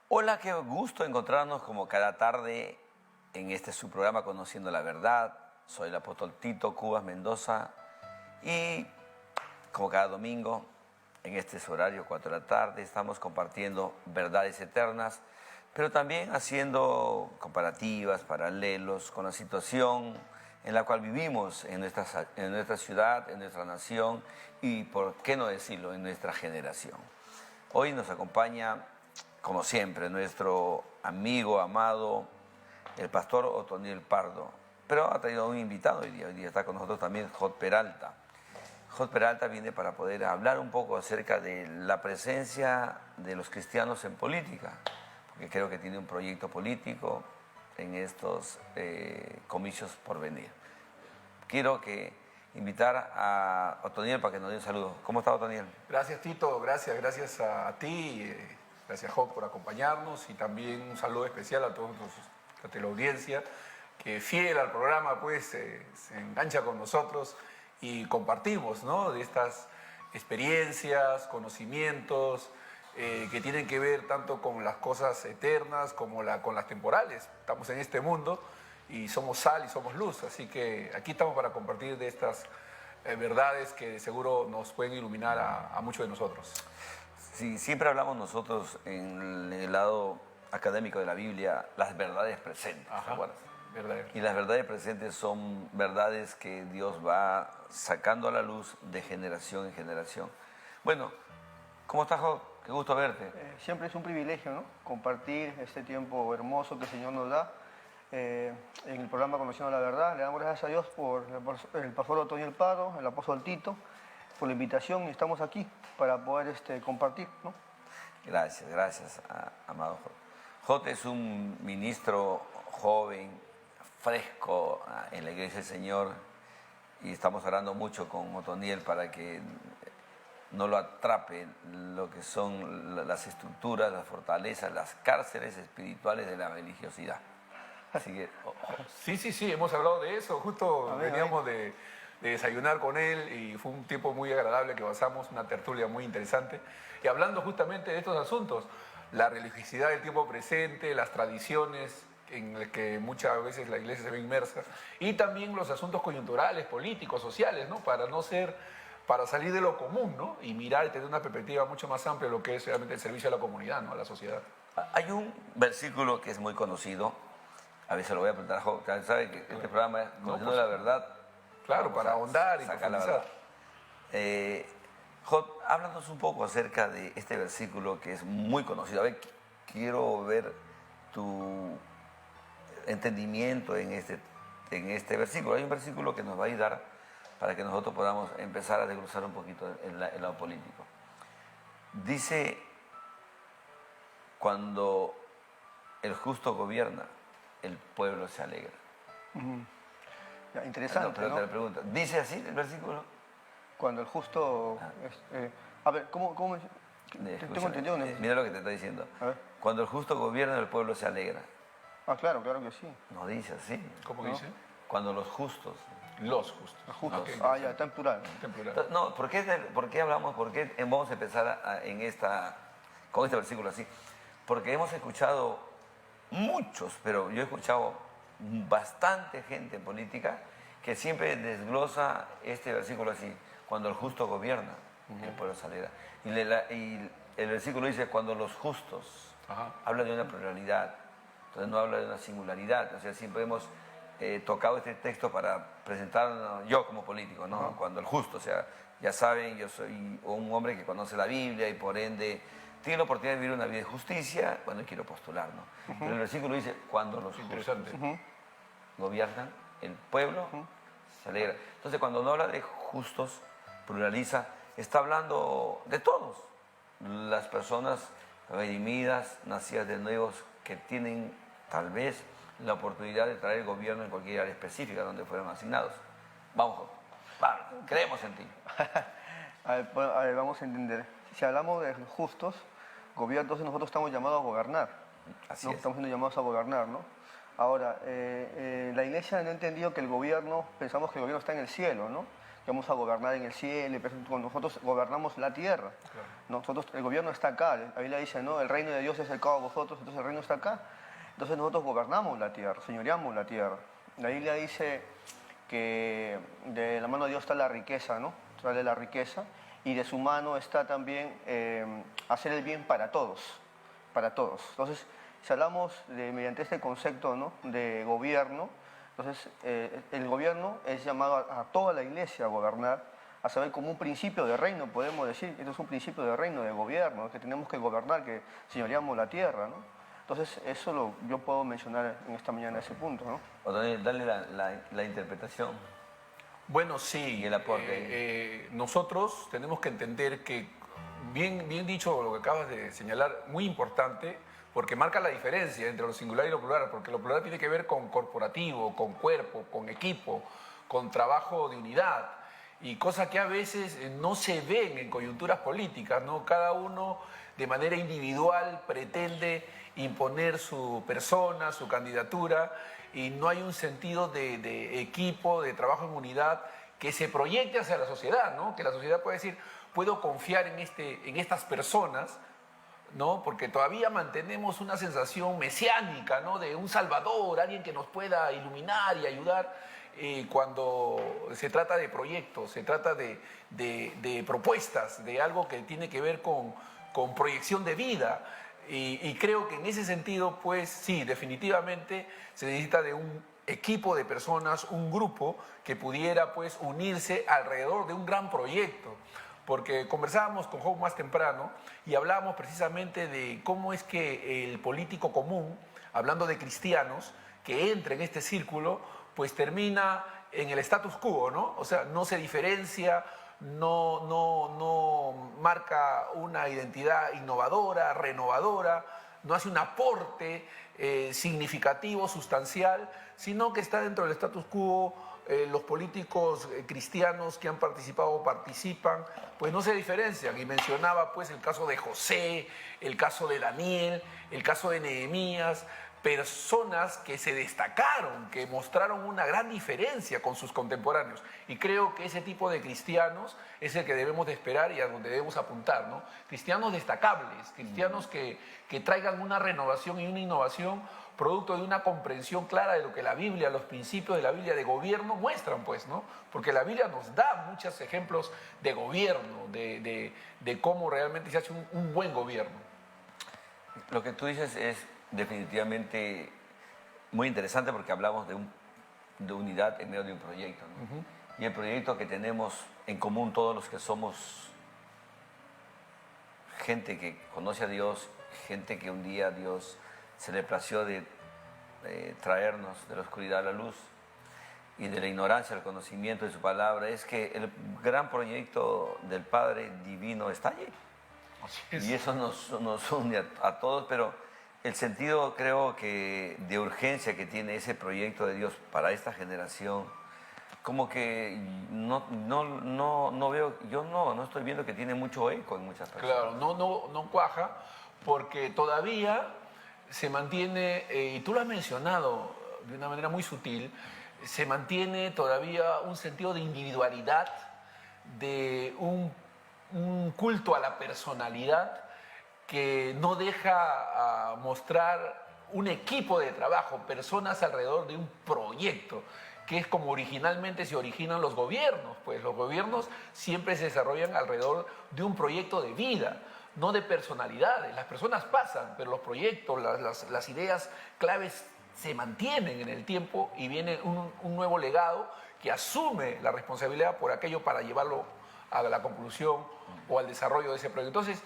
Hola, qué gusto encontrarnos como cada tarde en este su programa Conociendo la Verdad. Soy el apóstol Tito Cubas Mendoza y como cada domingo en este su horario 4 de la tarde estamos compartiendo verdades eternas, pero también haciendo comparativas, paralelos con la situación en la cual vivimos en nuestra ciudad, en nuestra nación y, por qué no decirlo, en nuestra generación. Hoy nos acompaña, como siempre, nuestro amigo amado, el pastor Otoniel Pardo, pero ha traído un invitado hoy día está con nosotros también Jod Peralta. Jod Peralta viene para poder hablar un poco acerca de la presencia de los cristianos en política, porque creo que tiene un proyecto político en estos comicios por venir. Quiero invitar a Otoniel para que nos dé un saludo. ¿Cómo está, Otoniel? Gracias, Tito, gracias a ti, gracias, Job, por acompañarnos, y también un saludo especial a todos la teleaudiencia que, fiel al programa, pues se engancha con nosotros y compartimos, ¿no?, de estas experiencias, conocimientos que tienen que ver tanto con las cosas eternas como con las temporales. Estamos en este mundo y somos sal y somos luz, así que aquí estamos para compartir de estas verdades que de seguro nos pueden iluminar a muchos de nosotros. Sí, siempre hablamos nosotros en el lado académico de la Biblia, las verdades presentes. Ajá, verdades. Y las verdades presentes son verdades que Dios va sacando a la luz de generación en generación. Bueno, ¿cómo estás, Job? Qué gusto verte. Siempre es un privilegio, ¿no?, compartir este tiempo hermoso que el Señor nos da en el programa Conociendo la Verdad. Le damos gracias a Dios por el pastor Otoniel Pardo, el apóstol Tito, por la invitación, y estamos aquí para poder compartir, ¿no? Gracias, amado Jod. Jod es un ministro joven, fresco en la Iglesia del Señor, y estamos orando mucho con Otoniel para que no lo atrape lo que son las estructuras, las fortalezas, las cárceles espirituales de la religiosidad. Así que... Sí, hemos hablado de eso. Justo veníamos de desayunar con él y fue un tiempo muy agradable que pasamos, una tertulia muy interesante. Y hablando justamente de estos asuntos, la religiosidad del tiempo presente, las tradiciones en las que muchas veces la iglesia se ve inmersa, y también los asuntos coyunturales, políticos, sociales, ¿no?, para salir de lo común, ¿no?, y mirar y tener una perspectiva mucho más amplia de lo que es realmente el servicio a la comunidad, ¿no?, a la sociedad. Hay un versículo que es muy conocido, a veces lo voy a preguntar a Job, sabe que este programa es Conociendo la Verdad. Claro, para ahondar y profundizar. Job, háblanos un poco acerca de este versículo que es muy conocido. A ver, quiero ver tu entendimiento en este versículo. Hay un versículo que nos va a ayudar para que nosotros podamos empezar a desglosar un poquito el lado político. Dice, cuando el justo gobierna, el pueblo se alegra. Ya, interesante, pero ¿no? te lo pregunto, ¿dice así el versículo? Cuando el justo... a ver, ¿cómo tengo entendido? Mira lo que te está diciendo. A ver. Cuando el justo gobierna, el pueblo se alegra. Claro que sí. No dice así. ¿Cómo ¿No? dice? Cuando los justos. Los justos. Los justos. Okay. Ya, está en plural. Está en plural. No, ¿por qué hablamos? ¿Por qué vamos a empezar con este versículo así? Porque hemos escuchado muchos, pero yo he escuchado bastante gente política que siempre desglosa este versículo así: cuando el justo gobierna, el pueblo se alegra. Y el versículo dice cuando los justos. Ajá. Habla de una pluralidad, entonces no habla de una singularidad. O sea, siempre hemos tocado este texto para presentarnos, yo como político, ¿no? Cuando el justo, o sea, ya saben, yo soy un hombre que conoce la Biblia y por ende tiene la oportunidad de vivir una vida de justicia, bueno, quiero postular, ¿no? Pero el versículo dice, cuando los justos gobiernan, el pueblo se alegra. Entonces, cuando no habla de justos, pluraliza, está hablando de todos. Las personas redimidas, nacidas de nuevos, que tienen tal vez la oportunidad de traer el gobierno en cualquier área específica donde fueron asignados. Vamos, creemos en ti. A ver, vamos a entender. Si hablamos de justos, gobierno, entonces nosotros estamos llamados a gobernar. Así ¿no? es. Estamos siendo llamados a gobernar, ¿no? Ahora, la iglesia no ha entendido que el gobierno, pensamos que el gobierno está en el cielo, ¿no? que vamos a gobernar en el cielo, y nosotros gobernamos la tierra. Claro. Nosotros, el gobierno está acá, la Biblia dice, ¿no? El reino de Dios es cercado a vosotros, entonces el reino está acá. Entonces nosotros gobernamos la tierra, señoreamos la tierra. La Biblia dice que de la mano de Dios está la riqueza, ¿no? Sale la riqueza, y de su mano está también hacer el bien para todos, para todos. Entonces, si hablamos mediante este concepto, ¿no?, de gobierno, entonces el gobierno es llamado a toda la iglesia a gobernar, a saber como un principio de reino, podemos decir, esto es un principio de reino, de gobierno, ¿no?, que tenemos que gobernar, que señoreamos la tierra, ¿no? Entonces, eso yo puedo mencionar en esta mañana ese punto, ¿no? O darle la interpretación. Bueno, sí. Y el aporte. Nosotros tenemos que entender que, bien dicho lo que acabas de señalar, muy importante, porque marca la diferencia entre lo singular y lo plural, porque lo plural tiene que ver con corporativo, con cuerpo, con equipo, con trabajo de unidad, y cosas que a veces no se ven en coyunturas políticas, ¿no? Cada uno de manera individual pretende imponer su persona, su candidatura, y no hay un sentido de equipo, de trabajo en unidad que se proyecte hacia la sociedad, ¿no? Que la sociedad pueda decir, puedo confiar en estas personas, ¿no? Porque todavía mantenemos una sensación mesiánica, ¿no?, de un salvador, alguien que nos pueda iluminar y ayudar, cuando se trata de proyectos, se trata de propuestas, de algo que tiene que ver con proyección de vida. Y creo que en ese sentido, pues sí, definitivamente se necesita de un equipo de personas, un grupo que pudiera, pues, unirse alrededor de un gran proyecto. Porque conversábamos con Job más temprano y hablábamos precisamente de cómo es que el político común, hablando de cristianos, que entra en este círculo, pues termina en el status quo, ¿no? O sea, no se diferencia, no marca una identidad innovadora, renovadora, no hace un aporte significativo, sustancial, sino que está dentro del status quo. Los políticos cristianos que han participado o participan, pues no se diferencian. Y mencionaba, pues, el caso de José, el caso de Daniel, el caso de Nehemías, personas que se destacaron, que mostraron una gran diferencia con sus contemporáneos. Y creo que ese tipo de cristianos es el que debemos de esperar y a donde debemos apuntar, ¿no? Cristianos destacables, cristianos que traigan una renovación y una innovación producto de una comprensión clara de lo que la Biblia, los principios de la Biblia de gobierno muestran, pues, ¿no? Porque la Biblia nos da muchos ejemplos de gobierno, de cómo realmente se hace un buen gobierno. Lo que tú dices es definitivamente muy interesante porque hablamos de unidad en medio de un proyecto, ¿no? Y el proyecto que tenemos en común todos los que somos gente que conoce a Dios, gente que un día Dios se le plació de traernos de la oscuridad a la luz y de la ignorancia al conocimiento de su palabra, es que el gran proyecto del Padre Divino está allí. Y eso nos une a todos, pero el sentido, creo que, de urgencia que tiene ese proyecto de Dios para esta generación, como que no veo, yo no estoy viendo que tiene mucho eco en muchas personas. Claro, no cuaja, porque todavía se mantiene, y tú lo has mencionado de una manera muy sutil, se mantiene todavía un sentido de individualidad, de un culto a la personalidad que no deja mostrar un equipo de trabajo, personas alrededor de un proyecto, que es como originalmente se originan los gobiernos. Pues los gobiernos siempre se desarrollan alrededor de un proyecto de vida, no de personalidades. Las personas pasan, pero los proyectos, las ideas claves se mantienen en el tiempo y viene un nuevo legado que asume la responsabilidad por aquello para llevarlo a la conclusión o al desarrollo de ese proyecto. Entonces,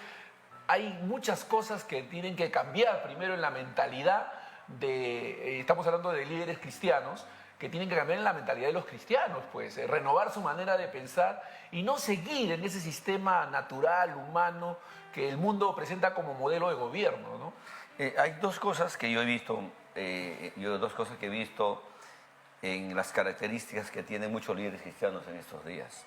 hay muchas cosas que tienen que cambiar primero en la mentalidad estamos hablando de líderes cristianos, que tienen que cambiar en la mentalidad de los cristianos, pues, renovar su manera de pensar y no seguir en ese sistema natural, humano, que el mundo presenta como modelo de gobierno, ¿no? Hay dos cosas que yo he visto, en las características que tienen muchos líderes cristianos en estos días.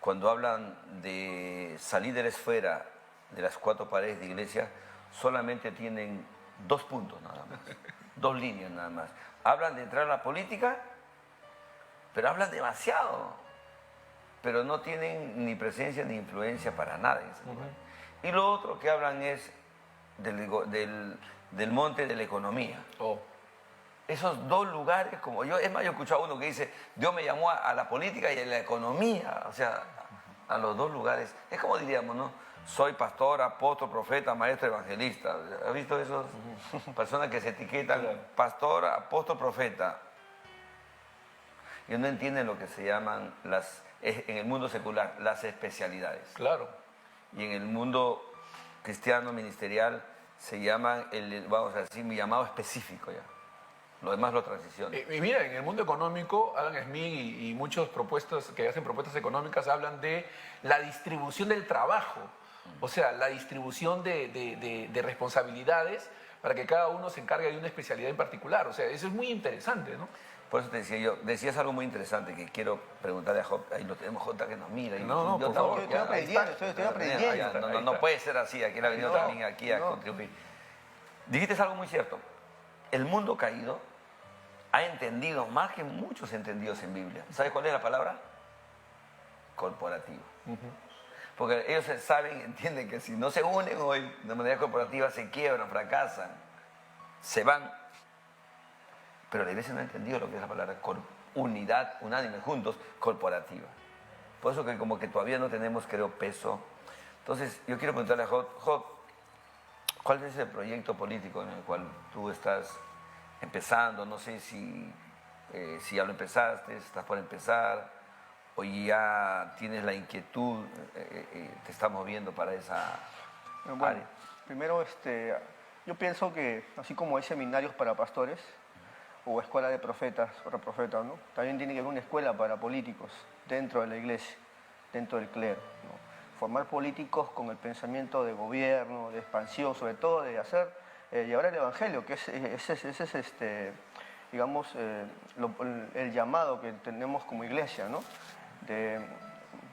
Cuando hablan de salir de la esfera de las cuatro paredes de iglesia, solamente tienen 2 puntos nada más, 2 líneas nada más. Hablan de entrar a la política, pero hablan demasiado. pero no tienen ni presencia ni influencia para nada en ese lugar. Y lo otro que hablan es del monte de la economía. Oh. Esos dos lugares, como yo, es más, yo he escuchado a uno que dice, Dios me llamó a la política y a la economía, o sea, a los dos lugares. Es como diríamos, ¿no? Soy pastor, apóstol, profeta, maestro, evangelista. ¿Has visto esas personas que se etiquetan pastor, apóstol, profeta? Y no entienden lo que se llaman en el mundo secular, las especialidades. Claro. Y en el mundo cristiano ministerial se llaman, vamos a decir, mi llamado específico ya. Lo demás lo transiciona. Y mira, en el mundo económico, Adam Smith y muchos propuestas que hacen propuestas económicas hablan de la distribución del trabajo, o sea, la distribución de responsabilidades para que cada uno se encargue de una especialidad en particular. O sea, eso es muy interesante, ¿no? Por eso te decía yo, decías algo muy interesante que quiero preguntarle a Job. Ahí lo tenemos, Jota, que nos mira. No, por favor. Estoy aprendiendo. No puede ser así, aquí él ha venido también aquí a contribuir. Dijiste algo muy cierto. El mundo caído ha entendido más que muchos entendidos en Biblia. ¿Sabes cuál es la palabra? Corporativo. Porque ellos saben, entienden que si no se unen hoy de manera corporativa se quiebran, fracasan, se van. Pero la iglesia no ha entendido lo que es la palabra unidad, unánime, juntos, corporativa. Por eso que como que todavía no tenemos, creo, peso. Entonces, yo quiero preguntarle a Job, ¿cuál es el proyecto político en el cual tú estás empezando? No sé si ya lo empezaste, estás por empezar, o ya tienes la inquietud, te estás moviendo para esa área. Primero, yo pienso que así como hay seminarios para pastores, o escuela de profetas, para profetas, ¿no? También tiene que haber una escuela para políticos dentro de la iglesia, dentro del clero, ¿no? Formar políticos con el pensamiento de gobierno, de expansión, sobre todo de llevar el evangelio, que ese es digamos, el llamado que tenemos como iglesia, ¿no?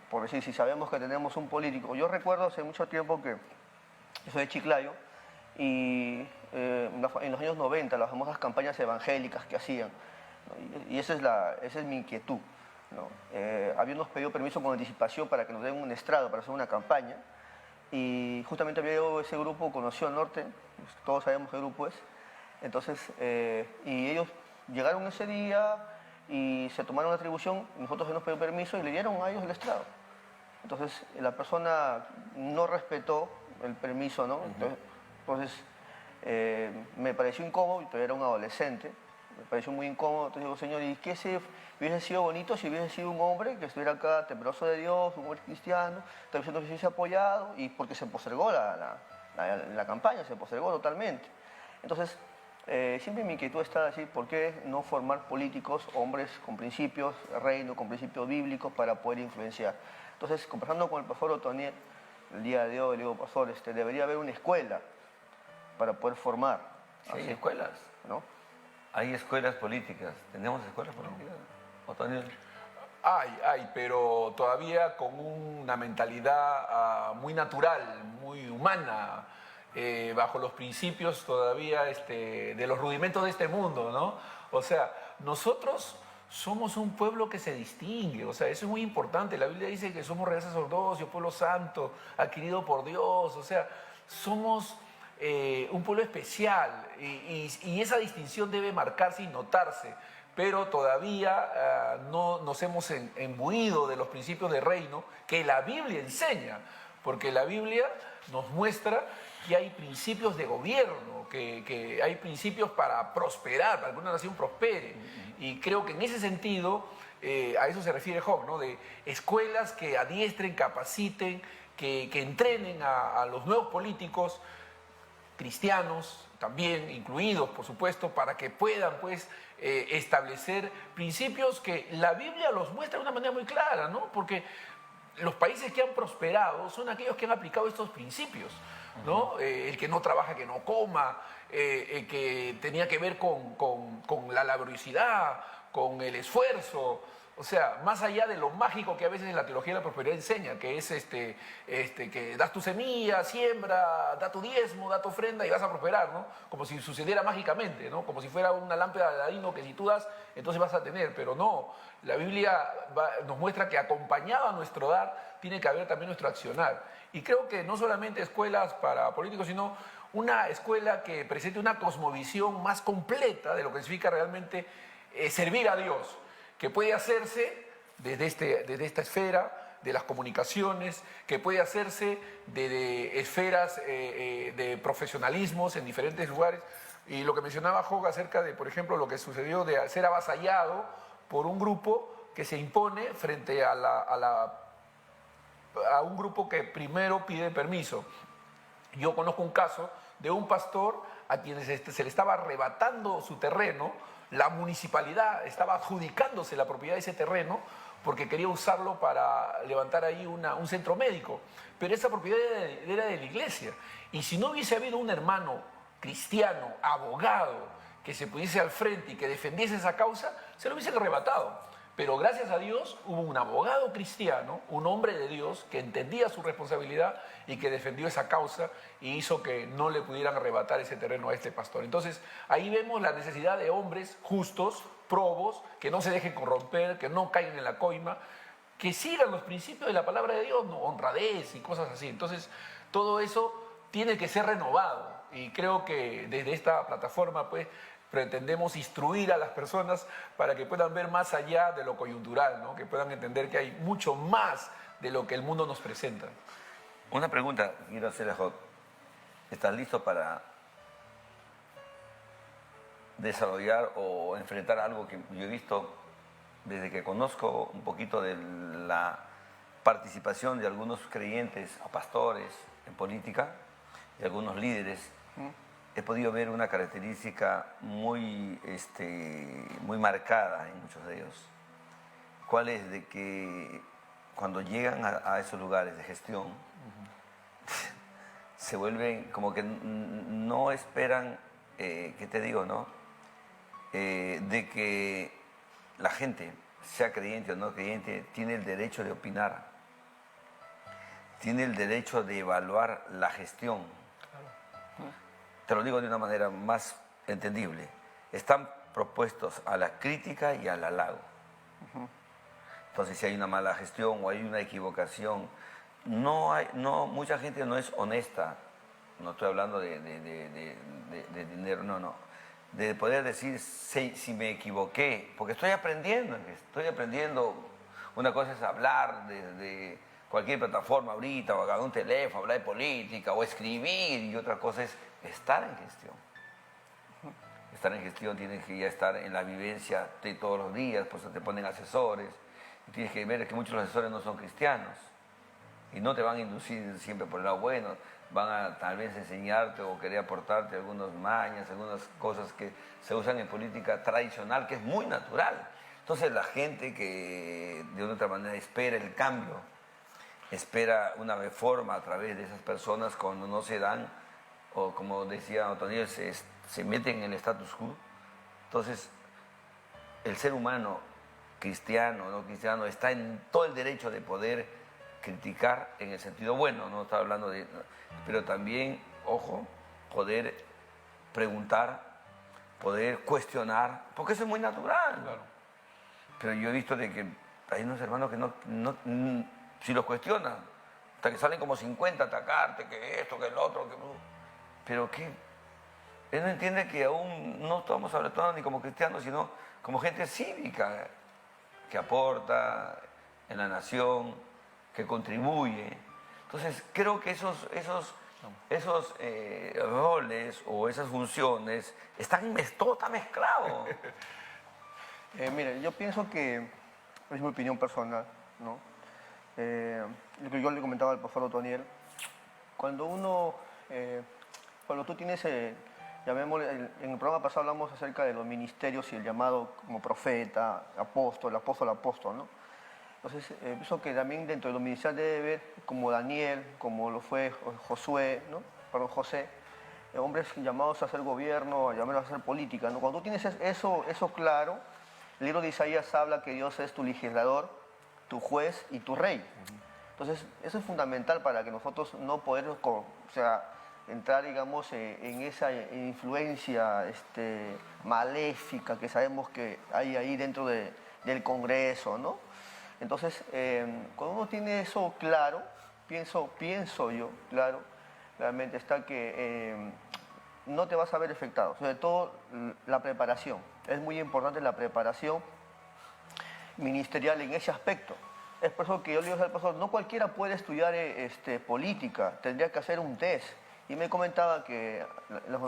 Por decir, si sabemos que tenemos un político. Yo recuerdo hace mucho tiempo que yo soy de Chiclayo, y en los años 90 las famosas campañas evangélicas que hacían, ¿no? Y esa es mi inquietud, ¿no? Habíamos pedido permiso con anticipación para que nos den un estrado para hacer una campaña, y justamente había ese grupo, conoció al norte, todos sabemos qué grupo es, entonces, y ellos llegaron ese día y se tomaron la atribución, nosotros hemos pedido permiso y le dieron a ellos el estrado. Entonces la persona no respetó el permiso, ¿no? Entonces, me pareció incómodo, pero era un adolescente, me pareció muy incómodo. Entonces digo, Señor, ¿y qué si hubiese sido bonito si hubiese sido un hombre que estuviera acá temeroso de Dios, un hombre cristiano, tal vez no hubiese apoyado, y porque se postergó la campaña, se postergó totalmente? Entonces, siempre mi inquietud está así, ¿por qué no formar políticos, hombres con principios, reino, con principios bíblicos para poder influenciar? Entonces, conversando con el pastor Otoniel, el día de hoy, le digo, pastor, debería haber una escuela para poder formar. Sí, hay escuelas, ¿no? Hay escuelas políticas. ¿Tenemos escuelas políticas? Otoniel. Hay, pero todavía con una mentalidad muy natural, muy humana, bajo los principios todavía de los rudimentos de este mundo, ¿no? O sea, nosotros somos un pueblo que se distingue, o sea, eso es muy importante. La Biblia dice que somos real sacerdocio, pueblo santo, adquirido por Dios, o sea, somos un pueblo especial, y esa distinción debe marcarse y notarse, pero todavía no nos hemos imbuido de los principios de reino que la Biblia enseña, porque la Biblia nos muestra que hay principios de gobierno, que hay principios para prosperar, para que una nación prospere. Y creo que en ese sentido, a eso se refiere Job, ¿no? De escuelas que adiestren, capaciten, que entrenen a los nuevos políticos, cristianos también incluidos, por supuesto, para que puedan, pues, establecer principios que la Biblia los muestra de una manera muy clara, ¿no? Porque los países que han prosperado son aquellos que han aplicado estos principios, ¿no? El que no trabaja, que no coma, que tenía que ver con la laboriosidad, con el esfuerzo, O sea, más allá de lo mágico que a veces la teología de la prosperidad enseña, que es que das tu semilla, siembra, da tu diezmo, da tu ofrenda y vas a prosperar, ¿no? Como si sucediera mágicamente, ¿no? Como si fuera una lámpara de Aladino que si tú das, entonces vas a tener. Pero no, la Biblia nos muestra que acompañado a nuestro dar, tiene que haber también nuestro accionar. Y creo que no solamente escuelas para políticos, sino una escuela que presente una cosmovisión más completa de lo que significa realmente servir a Dios, que puede hacerse desde esta esfera de las comunicaciones, que puede hacerse de esferas de profesionalismos en diferentes lugares. Y lo que mencionaba Hog acerca de, por ejemplo, lo que sucedió de ser avasallado por un grupo que se impone frente a un grupo que primero pide permiso. Yo conozco un caso de un pastor a quien se le estaba arrebatando su terreno, la municipalidad estaba adjudicándose la propiedad de ese terreno porque quería usarlo para levantar ahí un centro médico, pero esa propiedad era de la iglesia. Y si no hubiese habido un hermano cristiano, abogado, que se pusiese al frente y que defendiese esa causa, se lo hubiesen arrebatado. Pero gracias a Dios hubo un abogado cristiano, un hombre de Dios que entendía su responsabilidad y que defendió esa causa y hizo que no le pudieran arrebatar ese terreno a este pastor. Entonces ahí vemos la necesidad de hombres justos, probos, que no se dejen corromper, que no caigan en la coima, que sigan los principios de la palabra de Dios, ¿no? Honradez y cosas así. Entonces todo eso tiene que ser renovado y creo que desde esta plataforma pues pretendemos instruir a las personas para que puedan ver más allá de lo coyuntural, ¿no? Que puedan entender que hay mucho más de lo que el mundo nos presenta. Una pregunta quiero hacerle a Job. ¿Estás listo para desarrollar o enfrentar algo que yo he visto desde que conozco un poquito de la participación de algunos creyentes o pastores en política y algunos líderes? He podido ver una característica muy marcada en muchos de ellos. ¿Cuál es? De que cuando llegan a esos lugares de gestión, se vuelven como que no esperan, ¿qué te digo, no? De que la gente, sea creyente o no creyente, tiene el derecho de opinar, tiene el derecho de evaluar la gestión. Te lo digo de una manera más entendible. Están propuestos a la crítica y al halago. Entonces, si hay una mala gestión o hay una equivocación, mucha gente no es honesta. No estoy hablando de dinero, no. De poder decir si me equivoqué, porque estoy aprendiendo. Una cosa es hablar de cualquier plataforma ahorita, o agarrar un teléfono, hablar de política, o escribir, y otra cosa es estar en gestión. Estar en gestión tienes que ya estar en la vivencia de todos los días, pues te ponen asesores, y tienes que ver que muchos asesores no son cristianos, y no te van a inducir siempre por el lado bueno, van a tal vez enseñarte o querer aportarte algunas mañas, algunas cosas que se usan en política tradicional, que es muy natural. Entonces la gente que de una otra manera espera el cambio, espera una reforma a través de esas personas, cuando no se dan, o como decía Otoniel, se meten en el status quo. Entonces, el ser humano, cristiano o no cristiano, está en todo el derecho de poder criticar en el sentido bueno, no estaba hablando de... Pero también, ojo, poder preguntar, poder cuestionar, porque eso es muy natural. Claro. Pero yo he visto de que hay unos hermanos que si los cuestionan, hasta que salen como 50 a atacarte, que esto, que el otro, que... Pero que él no entiende que aún no estamos hablando ni como cristianos, sino como gente cívica, que aporta en la nación, que contribuye. Entonces, creo que esos roles o esas funciones, todo está mezclado. Mire, yo pienso que, es mi opinión personal, ¿no? Lo que yo le comentaba al pastor Otoniel, cuando tú tienes, llamémosle, en el programa pasado hablamos acerca de los ministerios y el llamado como profeta, apóstol, ¿no? Entonces, pienso que también dentro de los ministerios debe haber, como Daniel, como lo fue José, hombres llamados a hacer gobierno, llamados a hacer política, ¿no? Cuando tú tienes eso claro, El libro de Isaías habla que Dios es tu legislador, tu juez y tu rey. Entonces, eso es fundamental para que nosotros no poder, o sea, entrar, digamos, en esa influencia maléfica que sabemos que hay ahí dentro del Congreso, ¿no? Entonces, cuando uno tiene eso claro, pienso yo, claro, realmente está que no te vas a ver afectado. Sobre todo la preparación. Es muy importante la preparación ministerial en ese aspecto. Es por eso que yo le digo al pastor, no cualquiera puede estudiar política, tendría que hacer un test. Y me comentaba que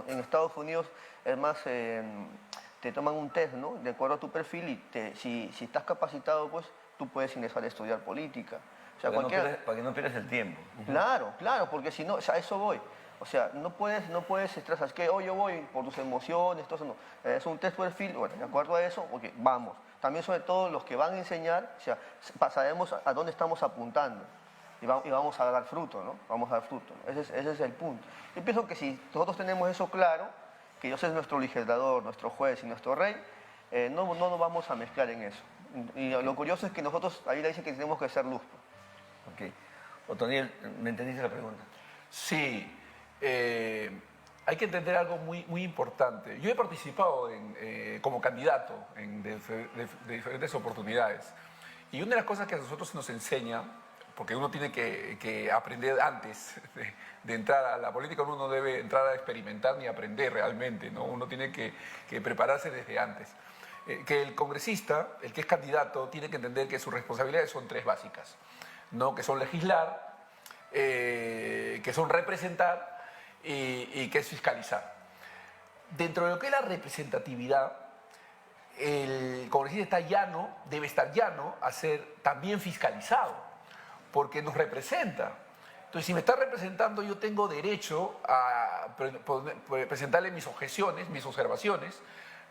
en Estados Unidos, es más, te toman un test, ¿no? De acuerdo a tu perfil y si estás capacitado, pues tú puedes ingresar a estudiar política. O sea, para que no pierdas el tiempo. Claro, porque si no, o sea, a eso voy. O sea, no puedes estresar, es que hoy yo voy por tus emociones, todo eso no. Es un test de perfil, bueno, de acuerdo a eso, ok, vamos. También sobre todo los que van a enseñar, o sea, sabemos a dónde estamos apuntando y vamos a dar fruto, ¿no? Vamos a dar fruto. Ese es el punto. Yo pienso que si nosotros tenemos eso claro, que Dios es nuestro legislador, nuestro juez y nuestro rey, no nos vamos a mezclar en eso. Y lo curioso es que nosotros, ahí le dice que tenemos que ser luz. Ok. Otoniel, ¿me entendiste la pregunta? Sí. Hay que entender algo muy importante. Yo he participado como candidato de diferentes oportunidades. Y una de las cosas que a nosotros nos enseña, porque uno tiene que aprender antes de entrar a la política, uno no debe entrar a experimentar ni aprender realmente, ¿no? Uno tiene que prepararse desde antes. Que el congresista, el que es candidato, tiene que entender que sus responsabilidades son tres básicas, ¿no? Que son legislar, que son representar y que es fiscalizar. Dentro de lo que es la representatividad, el congresista debe estar llano a ser también fiscalizado, porque nos representa. Entonces, si me está representando, yo tengo derecho a presentarle mis objeciones, mis observaciones,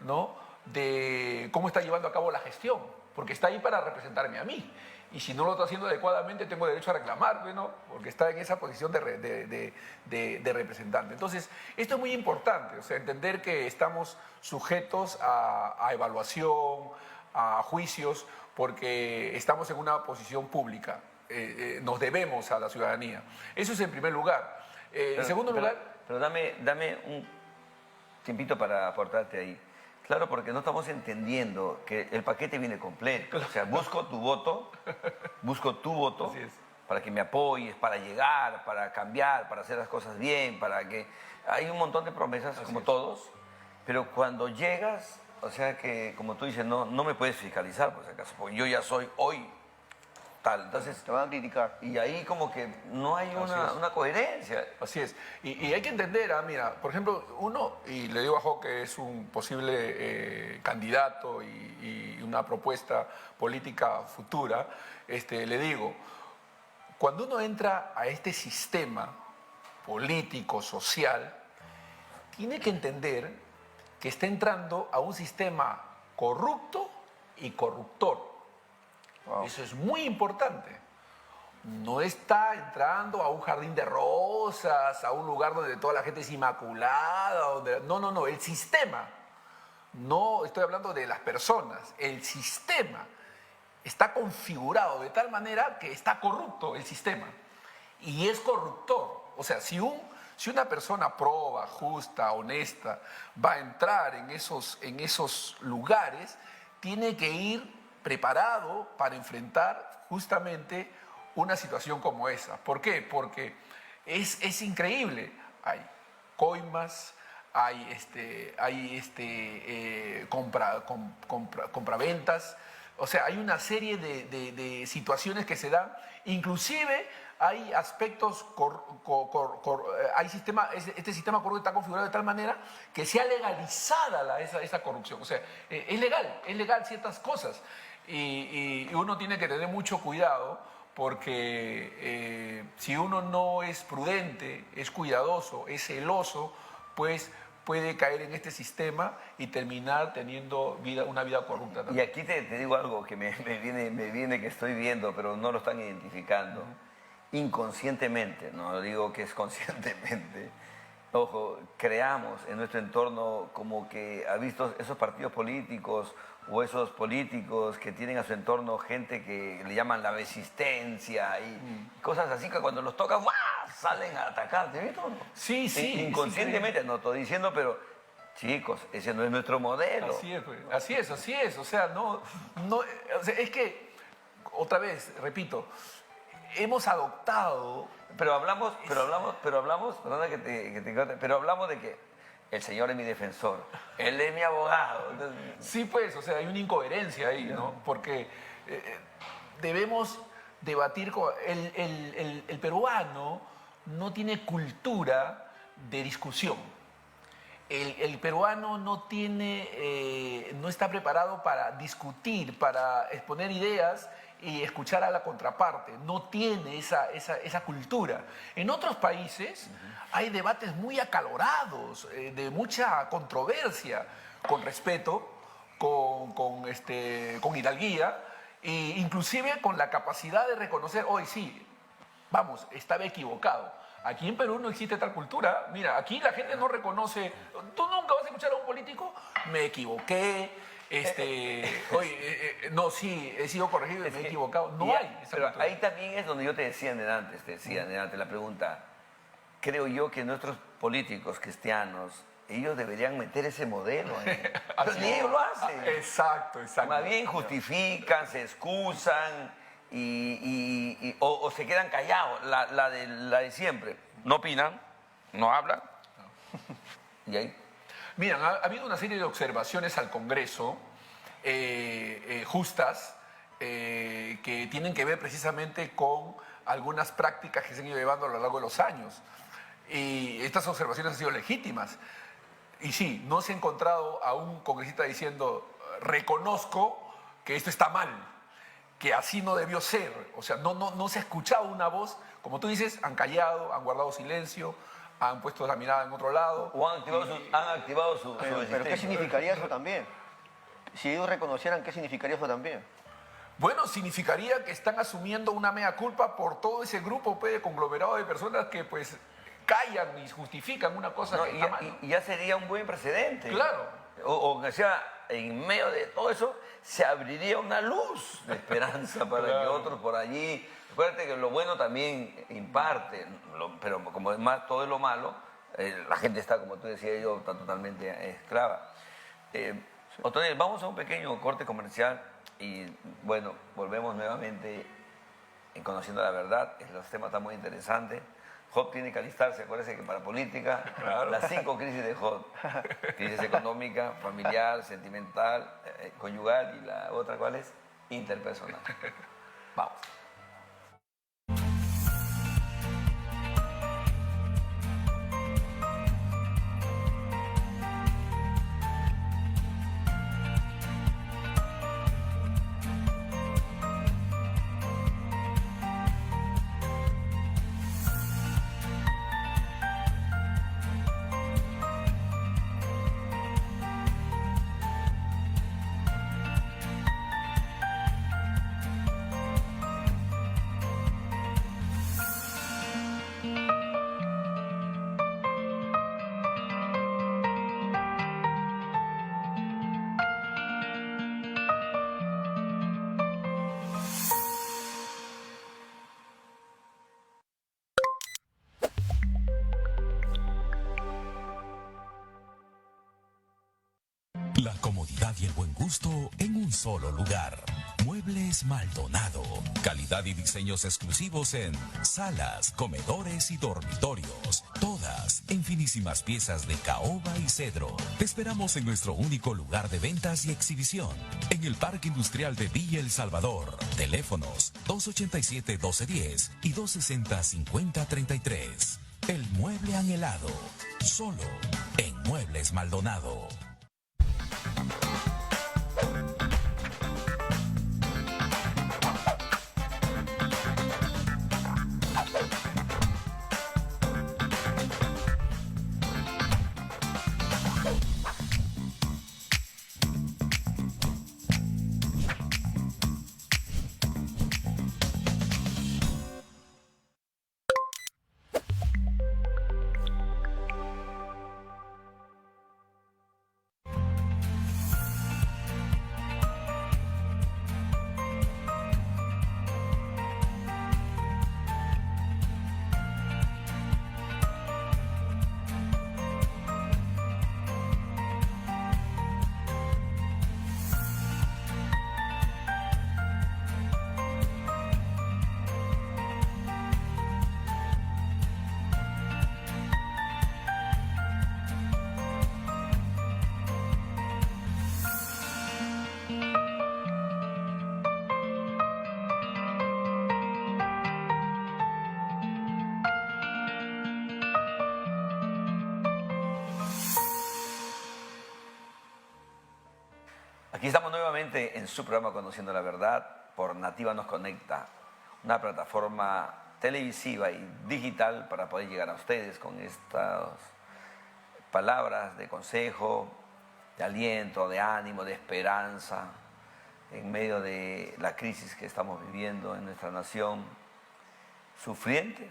¿no? De cómo está llevando a cabo la gestión, porque está ahí para representarme a mí. Y si no lo está haciendo adecuadamente, tengo derecho a reclamarme, ¿no? Porque está en esa posición de representante. Entonces, esto es muy importante, o sea, entender que estamos sujetos a evaluación, a juicios, porque estamos en una posición pública. Nos debemos a la ciudadanía. Eso es en primer lugar. En segundo lugar... Pero dame un tiempito para aportarte ahí. Claro, porque no estamos entendiendo que el paquete viene completo. O sea, busco tu voto para que me apoyes, para llegar, para cambiar, para hacer las cosas bien, para que... Hay un montón de promesas, como todos, pero cuando llegas, o sea que, como tú dices, no me puedes fiscalizar, por si acaso, porque yo ya soy hoy tal. Entonces, te van a criticar. Y ahí como que no hay una coherencia. Así es. Y hay que entender, mira, por ejemplo, y le digo a Jo que es un posible candidato y una propuesta política futura, le digo, cuando uno entra a este sistema político, social, tiene que entender que está entrando a un sistema corrupto y corruptor. Wow. Eso es muy importante. No está entrando a un jardín de rosas, a un lugar donde toda la gente es inmaculada. No. El sistema. No estoy hablando de las personas. El sistema está configurado de tal manera que está corrupto el sistema. Y es corruptor. O sea, si una persona proba, justa, honesta, va a entrar en esos lugares, tiene que ir preparado para enfrentar justamente una situación como esa. ¿Por qué? Porque es increíble. Hay coimas, hay compraventas, o sea, hay una serie de situaciones que se dan, inclusive hay aspectos, este sistema corrupto está configurado de tal manera que sea legalizada esa corrupción, o sea, es legal ciertas cosas. Y uno tiene que tener mucho cuidado porque si uno no es prudente, es cuidadoso, es celoso, pues puede caer en este sistema y terminar teniendo una vida corrupta también. Y aquí te digo algo que me viene que estoy viendo, pero no lo están identificando. Inconscientemente, no digo que es conscientemente, ojo, creamos en nuestro entorno como que ha visto esos partidos políticos o esos políticos que tienen a su entorno gente que le llaman la resistencia y cosas así que cuando los tocan, ¡guau!, salen a atacarte, ¿viste? Sí, sí. Inconscientemente, no estoy diciendo, pero chicos, ese no es nuestro modelo. Así es, pues. Así es. O sea, o sea, es que, otra vez, repito, hemos adoptado... Pero hablamos, perdona que te corte, pero hablamos de que el señor es mi defensor, él es mi abogado. Entonces, Sí, pues, o sea, hay una incoherencia ahí, ¿no? Porque debemos debatir con... El peruano no tiene cultura de discusión. El peruano no está preparado para discutir, para exponer ideas y escuchar a la contraparte. No tiene esa cultura. En otros países hay debates muy acalorados, de mucha controversia, con respeto, con hidalguía, e inclusive con la capacidad de reconocer, hoy sí, vamos, estaba equivocado. Aquí en Perú no existe tal cultura. Mira, aquí la gente no reconoce. Tú nunca vas a escuchar a un político, me equivoqué, oye, no, sí, he sido corregido y me he equivocado. No hay esa Pero cultura. ahí también es donde yo te decía antes la pregunta. Creo yo que nuestros políticos cristianos, ellos deberían meter ese modelo. Pero ni ellos lo hacen. Exacto. Más bien justifican, se excusan o se quedan callados, la de siempre. No opinan, no hablan. Y ahí. Mira, ha habido una serie de observaciones al Congreso justas que tienen que ver precisamente con algunas prácticas que se han ido llevando a lo largo de los años. Y estas observaciones han sido legítimas. Y sí, no se ha encontrado a un congresista diciendo, reconozco que esto está mal, que así no debió ser. O sea, no se ha escuchado una voz. Como tú dices, han callado, han guardado silencio, han puesto la mirada en otro lado. O han activado su Pero ¿qué existencia. significaría eso también? Si ellos reconocieran, ¿qué significaría eso también? Bueno, significaría que están asumiendo una mea culpa por todo ese grupo pues, de conglomerado de personas que pues callan y justifican una cosa No, que está mal. y ya sería un buen precedente. Claro. O que sea, en medio de todo eso, se abriría una luz de esperanza para que otros por allí... Acuérdate que lo bueno también imparte, pero como es más, todo es lo malo, la gente está, como tú decías yo, está totalmente esclava. Otoniel, vamos a un pequeño corte comercial y bueno, volvemos nuevamente en Conociendo la Verdad. Los temas están muy interesantes. Job tiene que alistarse, acuérdense que para política, las 5 crisis de Job: crisis económica, familiar, sentimental, conyugal, y la otra, ¿cuál es? Interpersonal. Vamos. La comodidad y el buen gusto en un solo lugar. Muebles Maldonado. Calidad y diseños exclusivos en salas, comedores y dormitorios. Todas en finísimas piezas de caoba y cedro. Te esperamos en nuestro único lugar de ventas y exhibición. En el Parque Industrial de Villa El Salvador. Teléfonos 287-1210 y 260-5033. El mueble anhelado. Solo en Muebles Maldonado. Aquí estamos nuevamente en su programa Conociendo la Verdad por Nativa Nos Conecta, una plataforma televisiva y digital para poder llegar a ustedes con estas palabras de consejo, de aliento, de ánimo, de esperanza en medio de la crisis que estamos viviendo en nuestra nación sufriente.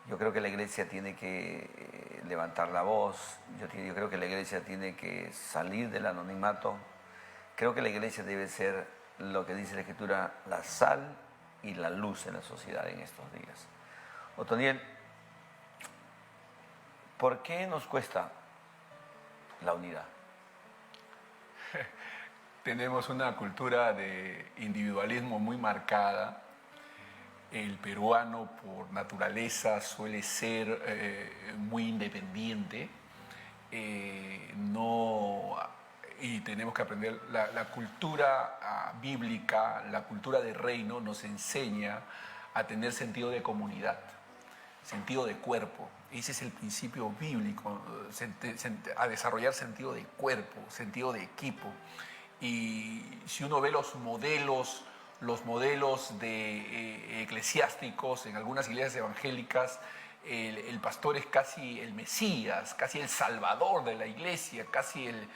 Yo creo que la iglesia tiene que levantar la voz, yo creo que la iglesia tiene que salir del anonimato. Creo que la iglesia debe ser, lo que dice la Escritura, la sal y la luz en la sociedad en estos días. Otoniel, ¿por qué nos cuesta la unidad? Tenemos una cultura de individualismo muy marcada. El peruano por naturaleza suele ser muy independiente. Y tenemos que aprender, la cultura bíblica, la cultura de reino nos enseña a tener sentido de comunidad, sentido de cuerpo. Ese es el principio bíblico, a desarrollar sentido de cuerpo, sentido de equipo. Y si uno ve los modelos eclesiásticos en algunas iglesias evangélicas, el pastor es casi el Mesías, casi el salvador de la iglesia, casi el